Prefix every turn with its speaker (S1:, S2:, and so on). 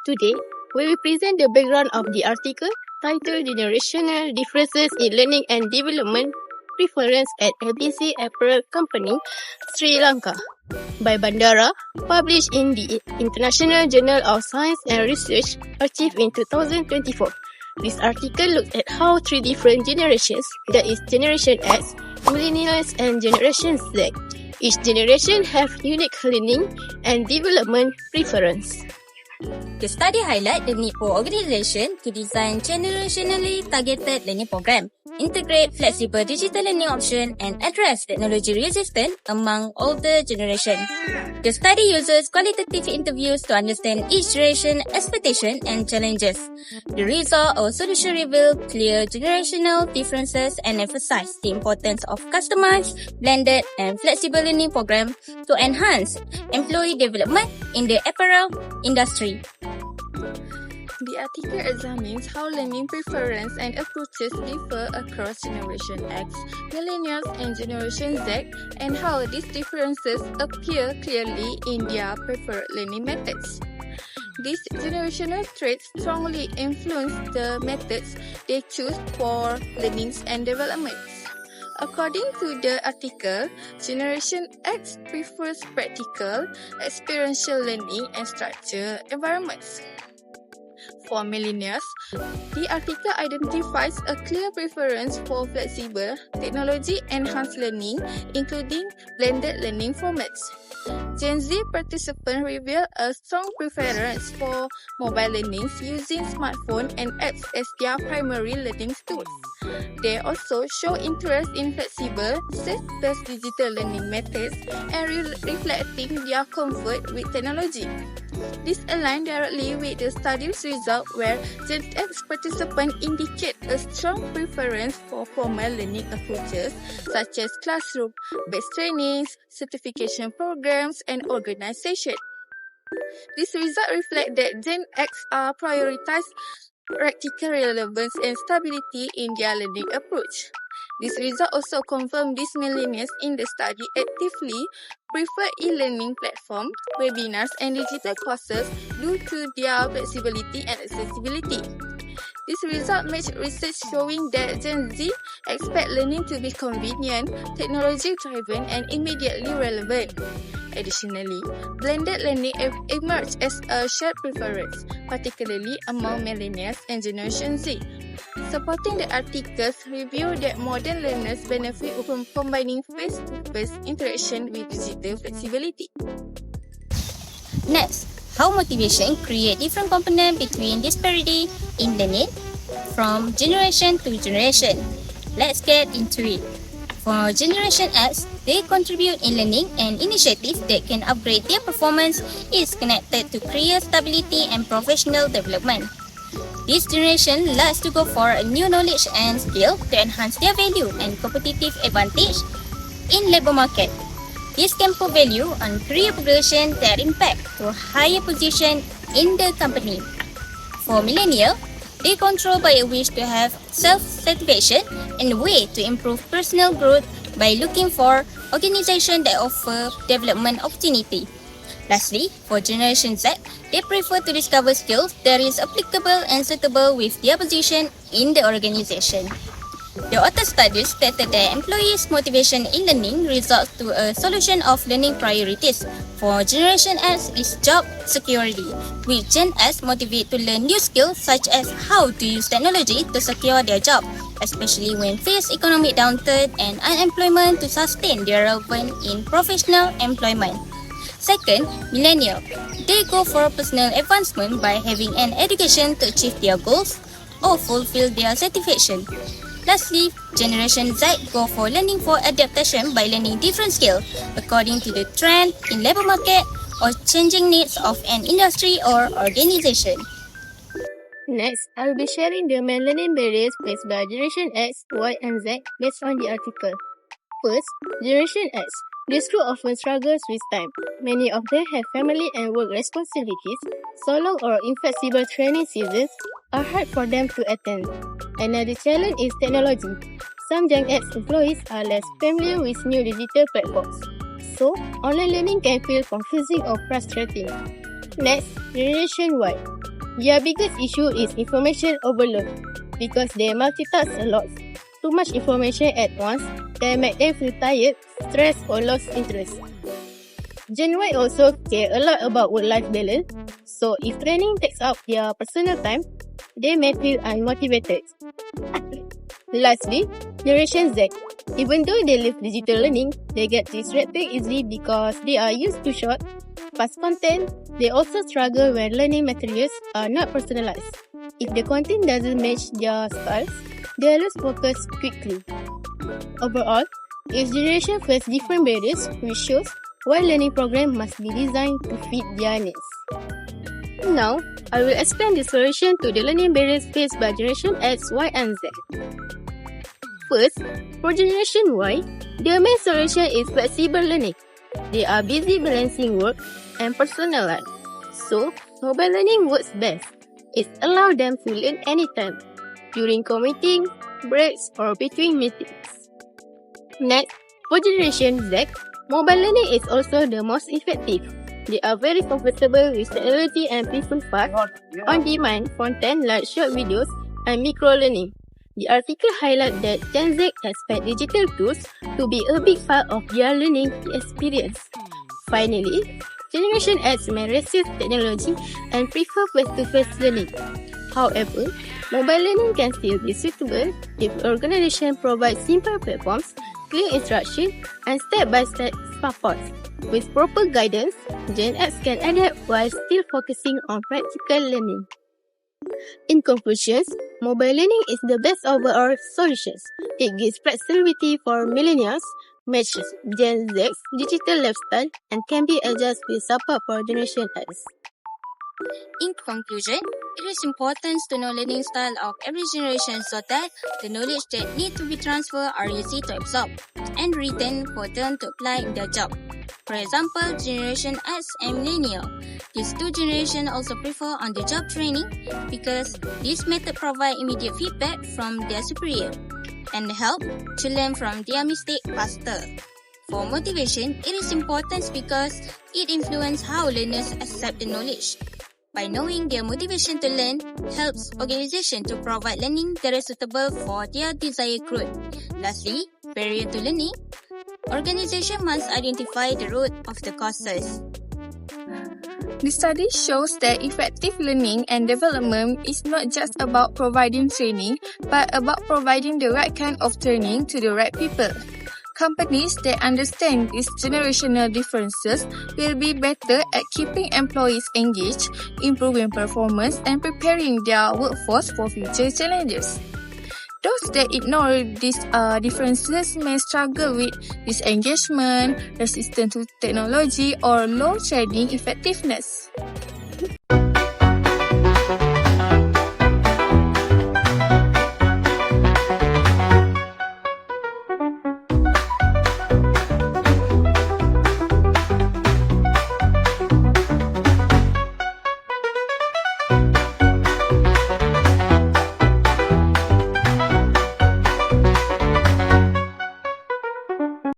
S1: Today, we will present the background of the article titled Generational Differences in Learning and Development Preference at ABC Apparel Company, Sri Lanka by Bandara, published in the International Journal of Science and Research, archived in 2024. This article looks at how three different generations, that is Generation X, Millennials and Generation Z, each generation have unique learning and development preference.
S2: The study highlights the need for organizations to design generationally targeted learning programs, integrate flexible digital learning options, and address technology resistance among older generations. The study uses qualitative interviews to understand each generation's expectations and challenges. The result of solution reveal clear generational differences and emphasize the importance of customized, blended, and flexible learning programs to enhance employee development in the apparel industry.
S3: The article examines how learning preference and approaches differ across Generation X, Millennials, and Generation Z, and how these differences appear clearly in their preferred learning methods. These generational traits strongly influence the methods they choose for learning and development. According to the article, Generation X prefers practical, experiential learning and structured environments. For millennials, the article identifies a clear preference for flexible, technology-enhanced learning, including blended learning formats. Gen Z participants reveal a strong preference for mobile learning using smartphones and apps as their primary learning tools. They also show interest in flexible, safe-based digital learning methods and reflecting their comfort with technology. This aligns directly with the study's result where Gen X participants indicate a strong preference for formal learning approaches such as classroom-based trainings, certification programs, and organization. This result reflects that Gen X are prioritize practical relevance and stability in their learning approach. This result also confirms these millennials in the study actively prefer e-learning platforms, webinars, and digital courses due to their flexibility and accessibility. This result matches research showing that Gen Z expect learning to be convenient, technology-driven, and immediately relevant. Additionally, blended learning emerged as a shared preference, particularly among millennials and Generation Z. Supporting the article's review that modern learners benefit from combining face-to-face interaction with digital flexibility.
S2: Next, how motivation creates different components between disparity in learning from generation to generation. Let's get into it. For Generation X, they contribute in learning and initiatives that can upgrade their performance is connected to career stability and professional development. This generation loves to go for a new knowledge and skill to enhance their value and competitive advantage in labor market. This can put value on career progression that impact to higher position in the company. For millennial, they control by a wish to have self-satisfaction and a way to improve personal growth by looking for organizations that offer development opportunity. Lastly, for Generation Z, they prefer to discover skills that is applicable and suitable with their position in the organization. The author study stated that employees' motivation in learning results to a solution of learning priorities. For Generation X is job security, with Gen S motivate to learn new skills such as how to use technology to secure their job, especially when face economic downturn and unemployment to sustain their relevance in professional employment. Second, millennial. They go for personal advancement by having an education to achieve their goals or fulfill their satisfaction. Lastly, Generation Z go for learning for adaptation by learning different skills according to the trend in labor market or changing needs of an industry or organization.
S1: Next, I will be sharing the main learning barriers faced by Generation X, Y, and Z based on the article. First, Generation X. This group often struggles with time. Many of them have family and work responsibilities, so long or inflexible training seasons are hard for them to attend. Another challenge is technology. Some Gen X employees are less familiar with new digital platforms, so online learning can feel confusing or frustrating. Next, Generation Y. Their biggest issue is information overload because they multitask a lot. Too much information at once can make them feel tired, stressed or lost interest. Gen Y also care a lot about work-life balance, so if training takes up their personal time, they may feel unmotivated. Lastly, Generation Z. Even though they live digital learning, they get distracted easily because they are used to short, fast content. They also struggle when learning materials are not personalized. If the content doesn't match their styles, they lose focus quickly. Overall, each generation faces different barriers, which shows why learning programs must be designed to fit their needs. Now, I will explain the solution to the learning barriers faced by Generation X, Y, and Z. First, for Generation Y, their main solution is flexible learning. They are busy balancing work and personal life, so mobile learning works best. It allows them to learn anytime, during commuting, breaks, or between meetings. Next, for Generation Z, mobile learning is also the most effective. They are very comfortable with technology and prefer fast, on-demand content like short videos and micro-learning. The article highlights that Gen Z expect digital tools to be a big part of their learning experience. Finally, Generation X may resist technology and prefer face-to-face learning. However, mobile learning can still be suitable if the organization provides simple platforms, clear instruction, and step-by-step support. With proper guidance, Gen X can adapt while still focusing on practical learning. In conclusion, mobile learning is the best overall solutions. It gives flexibility for millennials, matches Gen Z's digital lifestyle, and can be adjusted with support for Generation X.
S2: In conclusion, it is important to know learning style of every generation so that the knowledge that need to be transferred are easy to absorb and retain for them to apply in their job. For example, Generation X and Millennial. These two generations also prefer on-the-job training because this method provides immediate feedback from their superior and help to learn from their mistakes faster. For motivation, it is important because it influences how learners accept the knowledge. By knowing their motivation to learn helps organizations to provide learning that is suitable for their desired growth. Lastly, barrier to learning. Organization must identify the root of the causes.
S3: The study shows that effective learning and development is not just about providing training, but about providing the right kind of training to the right people. Companies that understand these generational differences will be better at keeping employees engaged, improving performance, and preparing their workforce for future challenges. Those that ignore these differences may struggle with disengagement, resistance to technology, or low trading effectiveness.